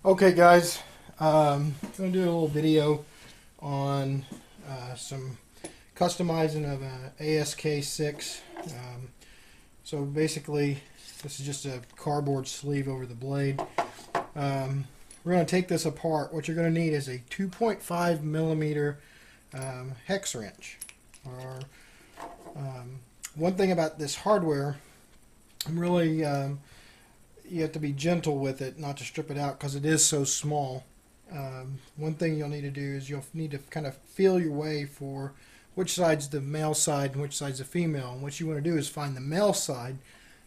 Okay guys, I'm going to do a little video on some customizing of an ASK6. So basically this is just a cardboard sleeve over the blade. We're going to take this apart. What you're going to need is a 2.5 millimeter hex wrench. One thing about this hardware, I'm really you have to be gentle with it, not to strip it out because it is so small. One thing you'll need to do is you'll need to kind of feel your way for which side's the male side and which side's the female. And what you want to do is find the male side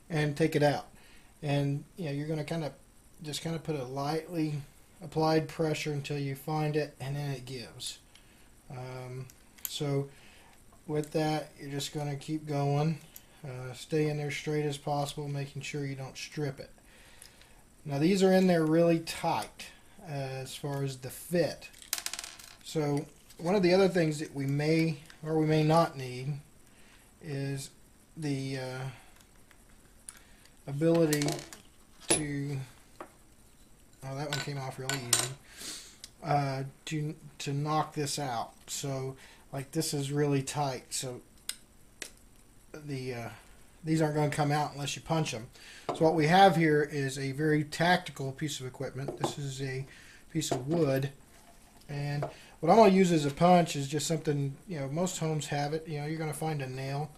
and take it out. And you're going to kind of put a lightly applied pressure until you find it, and then it gives. So with that, you're just going to keep going. Stay in there straight as possible, making sure you don't strip it. Now these are in there really tight as far as the fit. So one of the other things that we may or we may not need is the ability to, oh, that one came off really easy, to knock this out. So like this is really tight, so these aren't going to come out unless you punch them. So what we have here is a very tactical piece of equipment. This is a piece of wood, and what I'm going to use as a punch is just something, most homes have it. You're going to find a nail.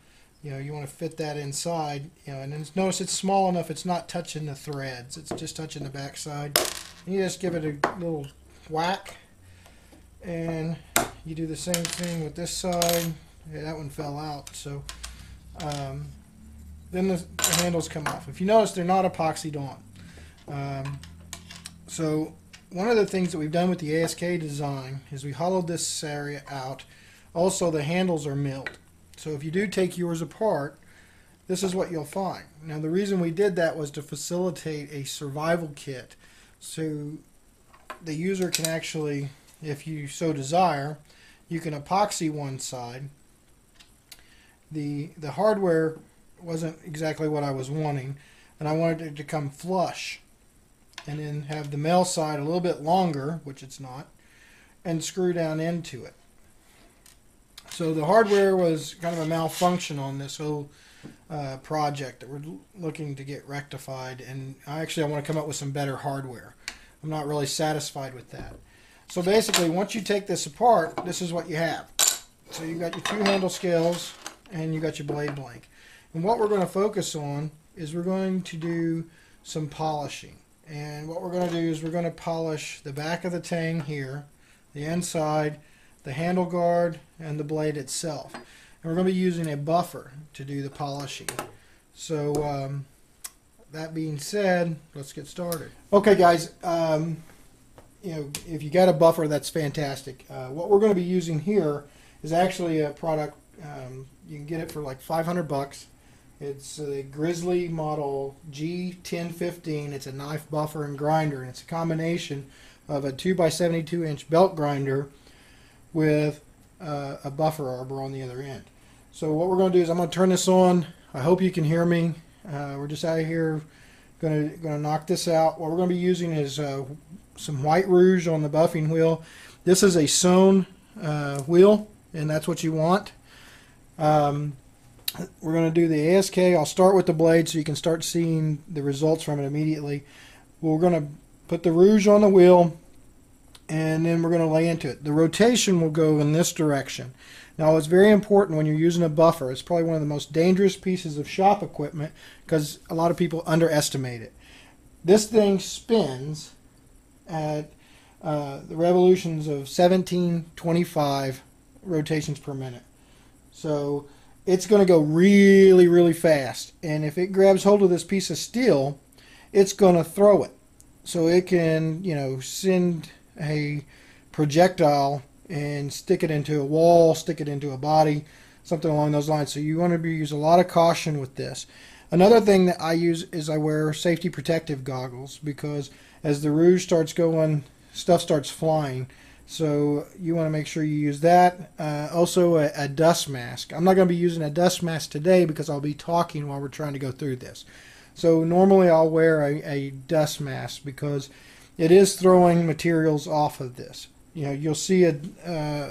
You want to fit that inside, and then notice it's small enough it's not touching the threads. It's just touching the back side. And you just give it a little whack, and you do the same thing with this side. Yeah, that one fell out, so then the handles come off. If you notice, they're not epoxied on. So one of the things that we've done with the ASK design is we hollowed this area out. Also, the handles are milled. So if you do take yours apart, this is what you'll find. Now the reason we did that was to facilitate a survival kit. So the user can actually, if you so desire, you can epoxy one side. The hardware wasn't exactly what I was wanting, and I wanted it to come flush and then have the male side a little bit longer, which it's not, and screw down into it. So the hardware was kind of a malfunction on this whole project that we're looking to get rectified, and I want to come up with some better hardware. I'm not really satisfied with that. So basically, once you take this apart, this is what you have. So you've got your two handle scales and you got your blade blank. And what we're going to focus on is we're going to do some polishing. And what we're going to do is we're going to polish the back of the tang here, the inside, the handle guard, and the blade itself. And we're going to be using a buffer to do the polishing. So that being said, let's get started. Okay guys, if you got a buffer, that's fantastic. What we're going to be using here is actually a product, you can get it for like 500 bucks. It's a Grizzly model G1015. It's a knife buffer and grinder, and it's a combination of a 2x72 inch belt grinder with a buffer arbor on the other end. So what we're going to do is I'm going to turn this on. I hope you can hear me. We're just out of here going to knock this out. What we're going to be using is some white rouge on the buffing wheel. This is a sewn wheel, and that's what you want. We're going to do the ASK. I'll start with the blade so you can start seeing the results from it immediately. We're going to put the rouge on the wheel, and then we're going to lay into it. The rotation will go in this direction. Now it's very important when you're using a buffer. It's probably one of the most dangerous pieces of shop equipment because a lot of people underestimate it. This thing spins at the revolutions of 1725 rotations per minute. So it's going to go really, really fast. And if it grabs hold of this piece of steel, it's going to throw it. So it can, send a projectile and stick it into a wall, stick it into a body, something along those lines. So you want to use a lot of caution with this. Another thing that I use is I wear safety protective goggles because as the rouge starts going, stuff starts flying. So you want to make sure you use that. Also a dust mask. I'm not going to be using a dust mask today because I'll be talking while we're trying to go through this. So normally I'll wear a dust mask because it is throwing materials off of this. You know, you'll see a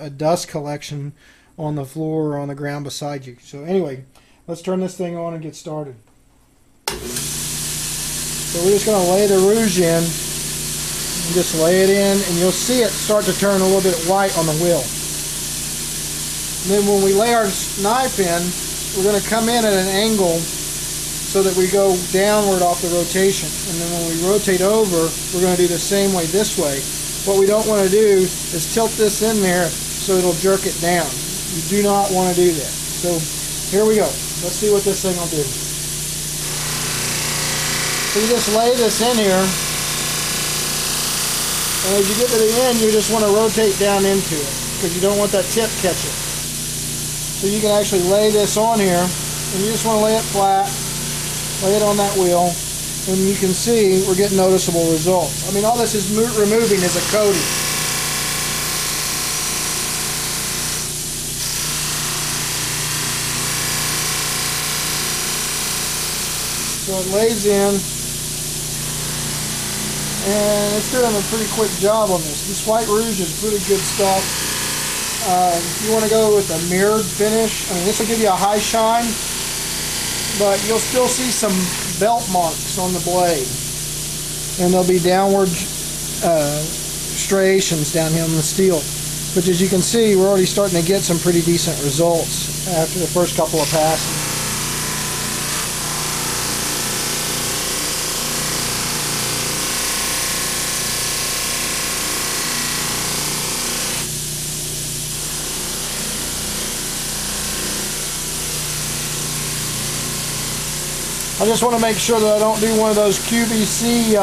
dust collection on the floor or on the ground beside you. So anyway, let's turn this thing on and get started. So we're just going to lay the rouge in, and just lay it in, and you'll see it start to turn a little bit white on the wheel. And then when we lay our knife in, we're going to come in at an angle so that we go downward off the rotation. And then when we rotate over, we're going to do the same way this way. What we don't want to do is tilt this in there so it'll jerk it down. You do not want to do that. So here we go. Let's see what this thing will do. So you just lay this in here, and as you get to the end, you just want to rotate down into it because you don't want that tip catching. So you can actually lay this on here, and you just want to lay it flat, lay it on that wheel, and you can see we're getting noticeable results. I mean, all this is removing is a coating. So it lays in, and it's doing a pretty quick job on this. This white rouge is pretty good stuff. If you want to go with a mirrored finish, I mean, this will give you a high shine, but you'll still see some belt marks on the blade, and there'll be downward striations down here on the steel. But as you can see, we're already starting to get some pretty decent results after the first couple of passes. I just want to make sure that I don't do one of those QVC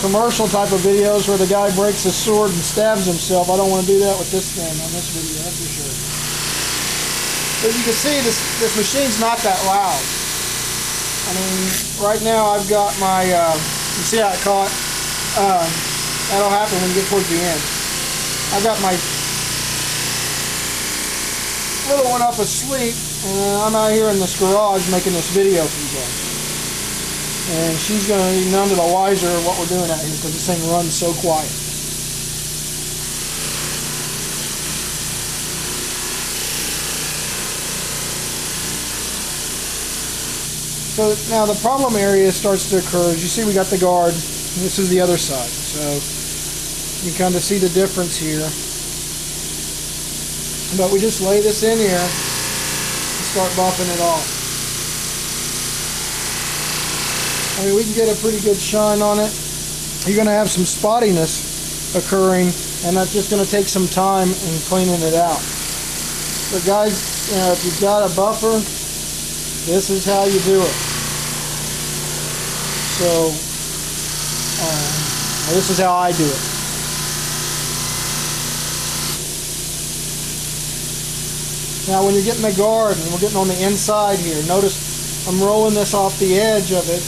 commercial type of videos where the guy breaks his sword and stabs himself. I don't want to do that with this thing on this video, that's for sure. But you can see this machine's not that loud. I mean, right now I've got my, you see how it caught? That'll happen when you get towards the end. I've got my little one up asleep, and I'm out here in this garage making this video for you guys. And she's going to be none to the wiser of what we're doing out here because this thing runs so quiet. So now the problem area starts to occur. As you see, we got the guard, and this is the other side. So you kind of see the difference here. But we just lay this in here and start buffing it off. I mean, we can get a pretty good shine on it. You're going to have some spottiness occurring, and that's just going to take some time in cleaning it out. But guys, you know, if you've got a buffer, this is how you do it. So, this is how I do it. Now when you're getting the guard, and we're getting on the inside here, notice I'm rolling this off the edge of it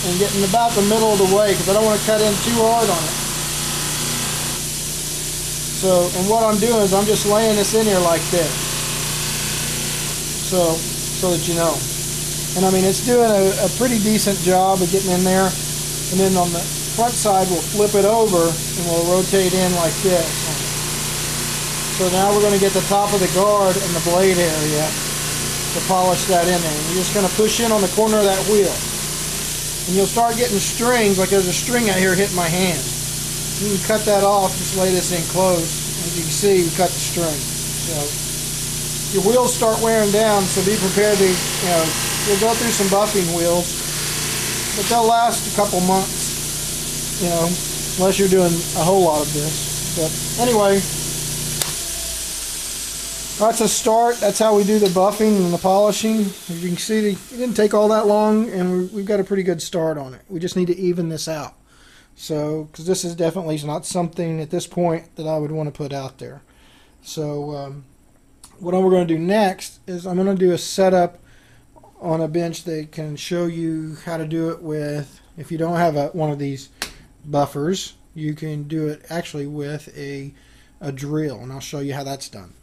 and getting about the middle of the way because I don't want to cut in too hard on it. So, and what I'm doing is I'm just laying this in here like this. So that you know. And I mean, it's doing a pretty decent job of getting in there. And then on the front side, we'll flip it over and we'll rotate in like this. So now we're going to get the top of the guard and the blade area to polish that in there. And you're just going to push in on the corner of that wheel. And you'll start getting strings, like there's a string out here hitting my hand. You can cut that off, just lay this in close. As you can see, we cut the string. So your wheels start wearing down, so be prepared to, you know, you'll go through some buffing wheels, but they'll last a couple months, you know, unless you're doing a whole lot of this. But anyway, that's a start. That's how we do the buffing and the polishing. As you can see, it didn't take all that long, and we've got a pretty good start on it. We just need to even this out. So, because this is definitely not something at this point that I would want to put out there. So, what we're going to do next is I'm going to do a setup on a bench that can show you how to do it with, if you don't have one of these buffers, you can do it actually with a drill, and I'll show you how that's done.